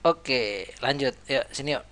Oke, lanjut. Yuk, sini yuk.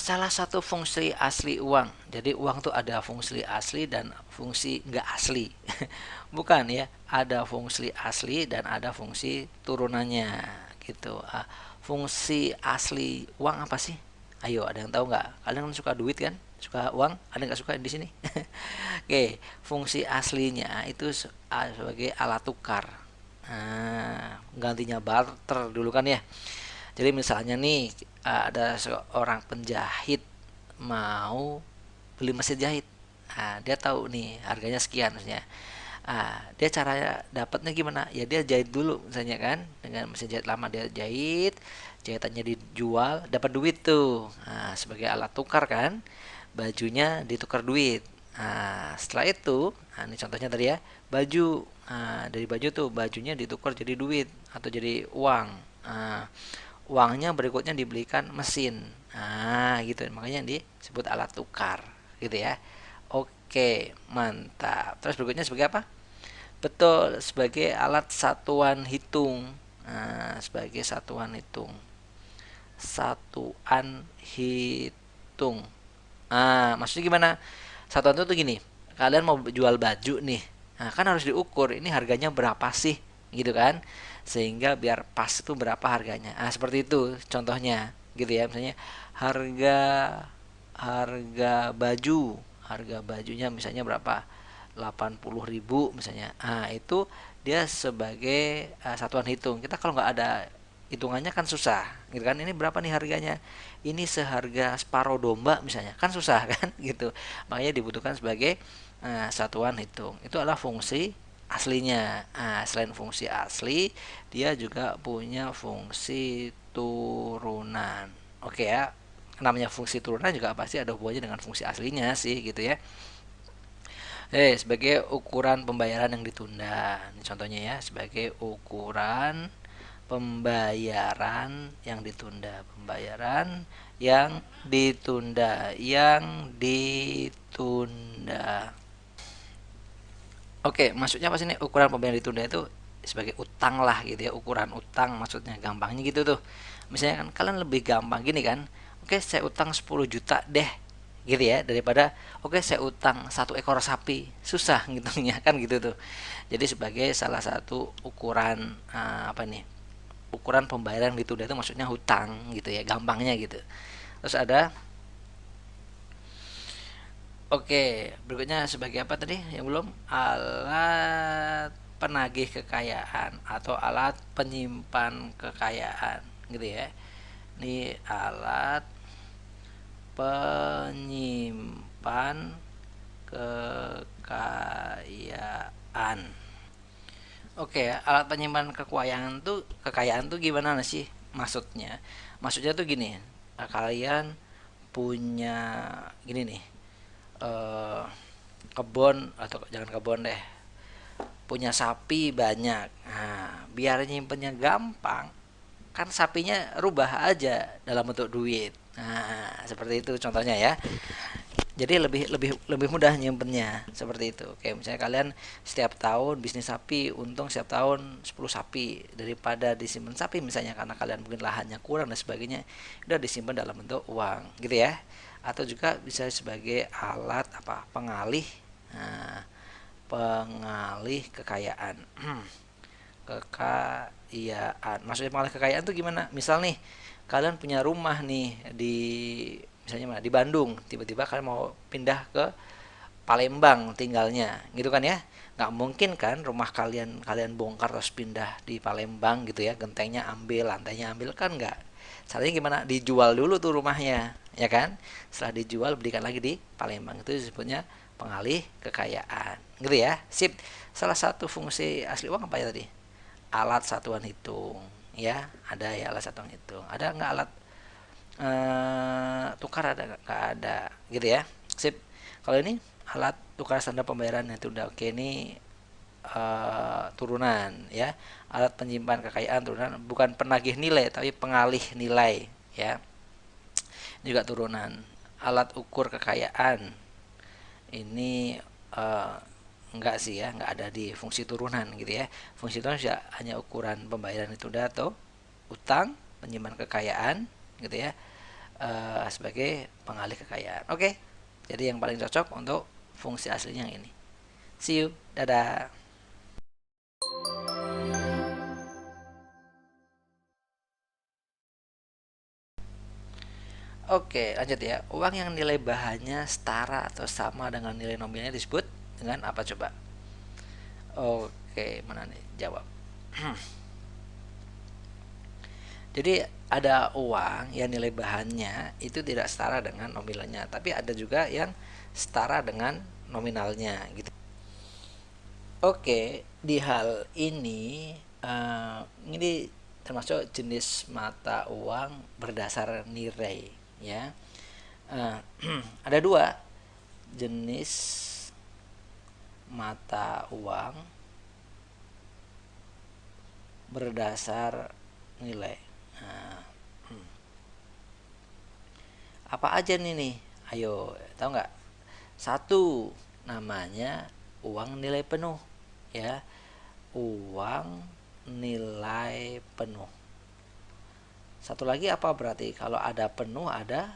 Salah satu fungsi asli uang. Jadi uang tuh ada fungsi asli dan fungsi nggak asli. Bukan ya, ada fungsi asli dan ada fungsi turunannya gitu. Fungsi asli uang apa sih? Ayo, ada yang tahu nggak? Kalian kan suka duit kan? Suka uang? Ada nggak suka di sini? Oke, fungsi aslinya itu sebagai alat tukar. Gantinya barter dulu kan ya. Jadi misalnya nih ada seorang penjahit mau beli mesin jahit. Dia tahu nih harganya sekian misalnya. Dia caranya dapatnya gimana? Ya dia jahit dulu misalnya kan dengan mesin jahit lama dia jahit, jahitannya dijual, dapat duit tuh. Sebagai alat tukar kan, bajunya ditukar duit. Setelah itu, ini contohnya tadi ya, baju. Dari baju tuh bajunya ditukar jadi duit atau jadi uang. Uangnya berikutnya dibelikan mesin. Gitu makanya disebut alat tukar gitu ya. Oke, mantap. Terus berikutnya sebagai apa? Betul, sebagai alat satuan hitung. Sebagai satuan hitung. Satuan hitung. Maksudnya gimana? Satuan itu tuh gini. Kalian mau jual baju nih. Kan harus diukur ini harganya berapa sih, gitu kan? Sehingga biar pas itu berapa harganya. Seperti itu contohnya, gitu ya. Misalnya harga harga baju, harga bajunya misalnya berapa? 80.000 misalnya. Itu dia sebagai satuan hitung. Kita kalau nggak ada hitungannya kan susah, gitu kan? Ini berapa nih harganya? Ini seharga separuh domba misalnya, kan susah kan, gitu. Makanya dibutuhkan sebagai satuan hitung. Itu adalah fungsi aslinya. Selain fungsi asli, dia juga punya fungsi turunan. Oke ya, namanya fungsi turunan juga pasti ada hubungannya dengan fungsi aslinya sih, gitu ya. Sebagai ukuran pembayaran yang ditunda. Ini contohnya ya, sebagai ukuran pembayaran yang ditunda, pembayaran yang ditunda, yang ditunda. Oke, maksudnya apa sih nih ukuran pembayaran ditunda itu sebagai utang lah gitu ya, ukuran utang maksudnya gampangnya gitu tuh. Misalnya kan kalian lebih gampang gini kan. Oke, saya utang 10 juta deh gitu ya daripada oke saya utang satu ekor sapi susah ngitungnya kan gitu tuh. Jadi sebagai salah satu ukuran apa nih, ukuran pembayaran ditunda itu maksudnya hutang gitu ya gampangnya gitu. Terus ada oke, berikutnya sebagai apa tadi yang belum? Alat penagih kekayaan atau alat penyimpan kekayaan gitu ya. Ini alat penyimpan kekayaan. Oke, alat penyimpan kekayaan tuh gimana sih maksudnya? Maksudnya tuh gini, kalian punya gini nih, eh, kebun atau jangan kebun deh, punya sapi banyak. Biar nyimpennya gampang, kan sapinya rubah aja dalam bentuk duit. Seperti itu contohnya ya. Jadi lebih lebih lebih mudah nyimpennya seperti itu. Kayak misalnya kalian setiap tahun bisnis sapi untung setiap tahun 10 sapi daripada disimpan sapi misalnya karena kalian mungkin lahannya kurang dan sebagainya, udah disimpan dalam bentuk uang gitu ya. Atau juga bisa sebagai alat apa? Pengalih nah, pengalih kekayaan. Kekayaan. Maksudnya pengalih kekayaan tuh gimana? Misal nih kalian punya rumah nih di misalnya mana di Bandung, tiba-tiba kalian mau pindah ke Palembang tinggalnya gitu kan ya, nggak mungkin kan rumah kalian kalian bongkar terus pindah di Palembang gitu ya, gentengnya ambil lantainya ambil kan nggak. Caranya gimana? Dijual dulu tuh rumahnya ya kan, setelah dijual belikan lagi di Palembang, itu disebutnya pengalih kekayaan gitu ya. Sip. Salah satu fungsi asli uang apa ya tadi? Alat satuan hitung ya, ada ya alat satuan hitung. Ada nggak alat tukar, ada nggak ada gitu ya. Sip. Kalau ini alat tukar standar pembayaran itu udah oke. Ini turunan ya, alat penyimpan kekayaan turunan, bukan penagih nilai tapi pengalih nilai ya. Ini juga turunan. Alat ukur kekayaan ini enggak sih ya, enggak ada di fungsi turunan gitu ya. Fungsi turunan hanya ukuran pembayaran itu udah atau utang, penyimpan kekayaan, gitu ya, sebagai pengalih kekayaan. Oke, jadi yang paling cocok untuk fungsi aslinya yang ini. See you, dadah. Oke, lanjut ya. Uang yang nilai bahannya setara atau sama dengan nilai nominalnya disebut dengan apa coba? Oke, mana nih? Jawab. Jadi ada uang yang nilai bahannya itu tidak setara dengan nominalnya, tapi ada juga yang setara dengan nominalnya gitu. Oke, di hal ini termasuk jenis mata uang berdasar nilai ya. Eh, ada dua jenis mata uang berdasar nilai. Nah, apa aja nih? Ayo, tahu nggak? Satu, namanya uang nilai penuh, ya. Uang nilai penuh. Satu lagi apa berarti? Kalau ada penuh, ada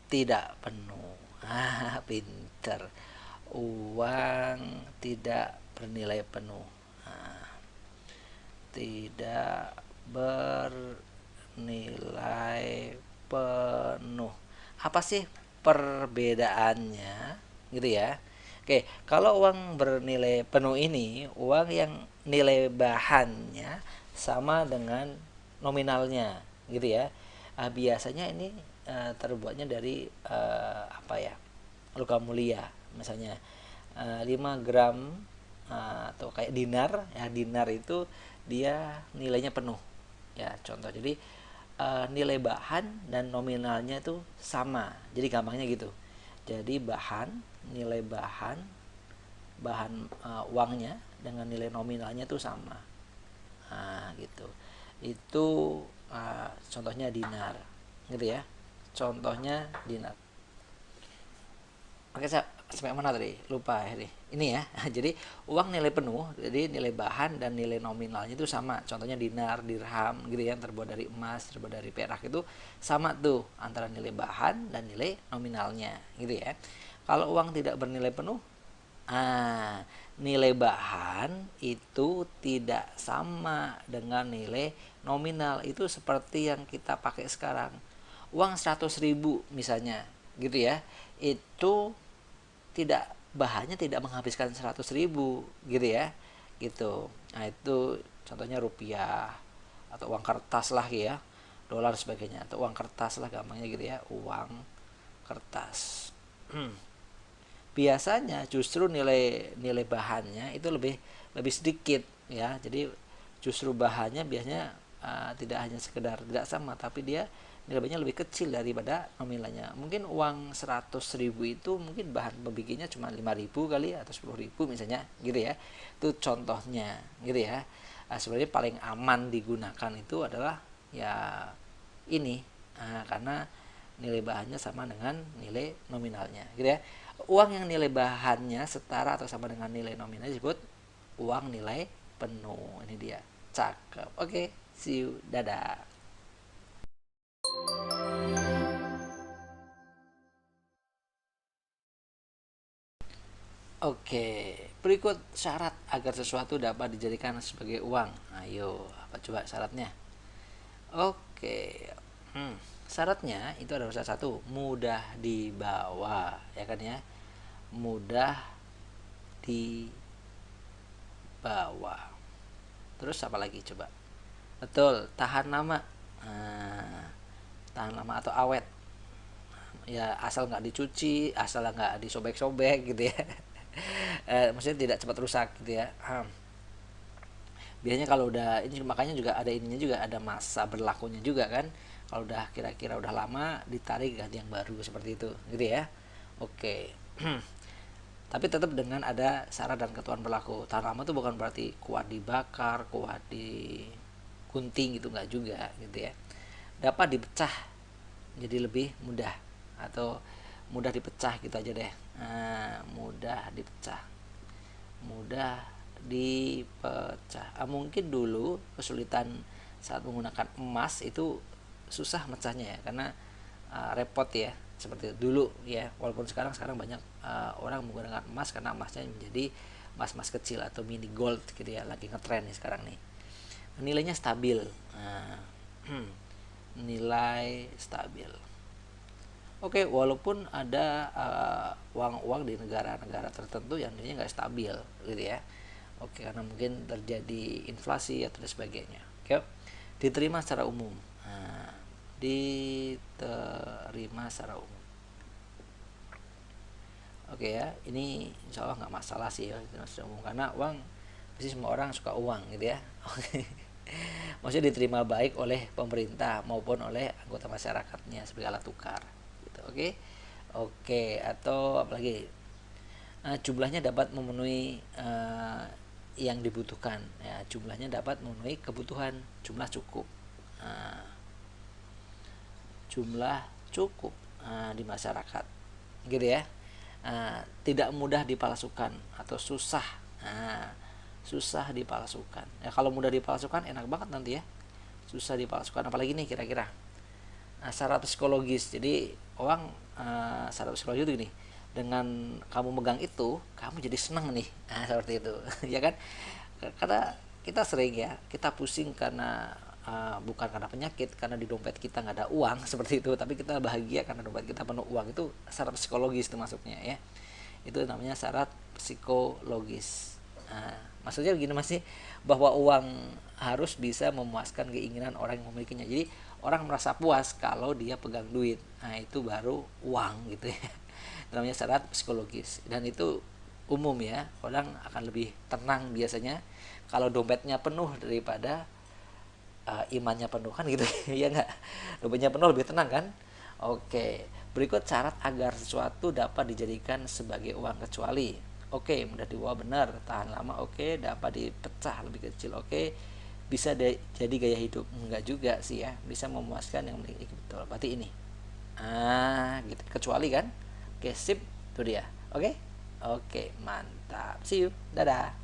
tidak penuh. Pinter. Uang tidak bernilai penuh. Tidak bernilai penuh. Apa sih perbedaannya? Gitu ya. Oke, kalau uang bernilai penuh ini, uang yang nilai bahannya sama dengan nominalnya, gitu ya. Biasanya ini terbuatnya dari apa ya? Logam mulia, misalnya 5 gram atau kayak dinar, ya dinar itu dia nilainya penuh. Ya, contoh. Jadi nilai bahan dan nominalnya itu sama. Jadi gampangnya gitu. Jadi nilai bahan uangnya dengan nilai nominalnya itu sama. Nah, gitu. Itu contohnya dinar. Gitu ya. Contohnya dinar. Oke, sampai mana tadi? Lupa ya. Ini ya. Jadi uang nilai penuh, jadi nilai bahan dan nilai nominalnya itu sama. Contohnya dinar, dirham gitu ya, terbuat dari emas, terbuat dari perak itu sama tuh antara nilai bahan dan nilai nominalnya gitu ya. Kalau uang tidak bernilai penuh, nilai bahan itu tidak sama dengan nilai nominal. Itu seperti yang kita pakai sekarang. Uang 100.000 misalnya gitu ya. Itu tidak bahannya tidak menghabiskan 100.000 gitu ya, gitu. Nah itu contohnya rupiah atau uang kertas lah ya, dolar sebagainya, atau uang kertas lah gampangnya gitu ya, uang kertas. Biasanya justru nilai bahannya itu lebih lebih sedikit ya, jadi justru bahannya biasanya tidak hanya sekedar tidak sama, tapi dia nilainya lebih kecil daripada nominalnya. Mungkin uang 100.000 itu mungkin bahan pembikinnya cuma 5.000 kali atau 10.000 misalnya gitu ya. Itu contohnya gitu ya. Sebenarnya paling aman digunakan itu adalah ya ini, karena nilai bahannya sama dengan nilai nominalnya gitu ya. Uang yang nilai bahannya setara atau sama dengan nilai nominalnya disebut uang nilai penuh. Ini dia. Cakep. Oke, see you. Dadah. Oke, berikut syarat agar sesuatu dapat dijadikan sebagai uang. Ayo, apa coba syaratnya? Oke, syaratnya itu ada salah satu, mudah dibawa, ya kan ya, mudah dibawa. Terus apa lagi coba? Betul, tahan lama. Nah, tahan lama atau awet. Ya asal nggak dicuci, asal nggak disobek-sobek gitu ya. Maksudnya tidak cepat rusak gitu ya. Biasanya kalau udah ini, makanya juga ada ininya, juga ada masa berlakunya juga kan. Kalau udah kira-kira udah lama ditarik ganti yang baru seperti itu gitu ya. Oke. Tapi tetap dengan ada syarat dan ketentuan berlaku. Tahan lama itu bukan berarti kuat dibakar, kuat di gunting gitu, nggak juga gitu ya. Dapat dipecah jadi lebih mudah, atau mudah dipecah gitu aja deh. Mudah dipecah, mudah dipecah. Mungkin dulu kesulitan saat menggunakan emas itu susah mecahnya ya, karena repot ya, seperti dulu ya. Walaupun sekarang banyak orang menggunakan emas karena emasnya menjadi emas kecil atau mini gold gitu ya, lagi ngetren nih sekarang nih. Nilainya stabil. Nilai stabil. Oke, walaupun ada uang-uang di negara-negara tertentu yang nilainya nggak stabil gitu ya. Oke, karena mungkin terjadi inflasi atau sebagainya. Oke, diterima secara umum. Diterima secara umum. Oke ya, ini insya Allah nggak masalah sih ya, diterima secara umum, karena uang pasti semua orang suka uang gitu ya. Oke, maksudnya diterima baik oleh pemerintah maupun oleh anggota masyarakatnya sebagai alat tukar. Oke, atau apalagi jumlahnya dapat memenuhi yang dibutuhkan ya, jumlahnya dapat memenuhi kebutuhan, jumlah cukup, jumlah cukup di masyarakat gitu ya. Tidak mudah dipalsukan atau susah, susah dipalsukan ya. Kalau mudah dipalsukan enak banget nanti ya, susah dipalsukan apalagi nih kira-kira syarat psikologis. Jadi orang syarat psikologis itu gini, dengan kamu megang itu kamu jadi senang nih, seperti itu ya kan. Karena kita sering ya, kita pusing karena bukan karena penyakit, karena di dompet kita nggak ada uang seperti itu, tapi kita bahagia karena dompet kita penuh uang. Itu syarat psikologis termasuknya ya, itu namanya syarat psikologis. Maksudnya begini Mas, bahwa uang harus bisa memuaskan keinginan orang yang memilikinya. Jadi orang merasa puas kalau dia pegang duit, itu baru uang gitu ya. Namanya syarat psikologis, dan itu umum ya, orang akan lebih tenang biasanya kalau dompetnya penuh daripada imannya penuh kan gitu ya nggak. Dompetnya penuh lebih tenang kan. Oke, berikut syarat agar sesuatu dapat dijadikan sebagai uang kecuali. Oke, mudah dibawa benar, tahan lama, oke, dapat dipecah lebih kecil, oke, bisa jadi gaya hidup, enggak juga sih ya, bisa memuaskan yang memiliki, betul, berarti ini gitu, kecuali kan. Oke, sip, itu dia. Oke, mantap, see you, dadah.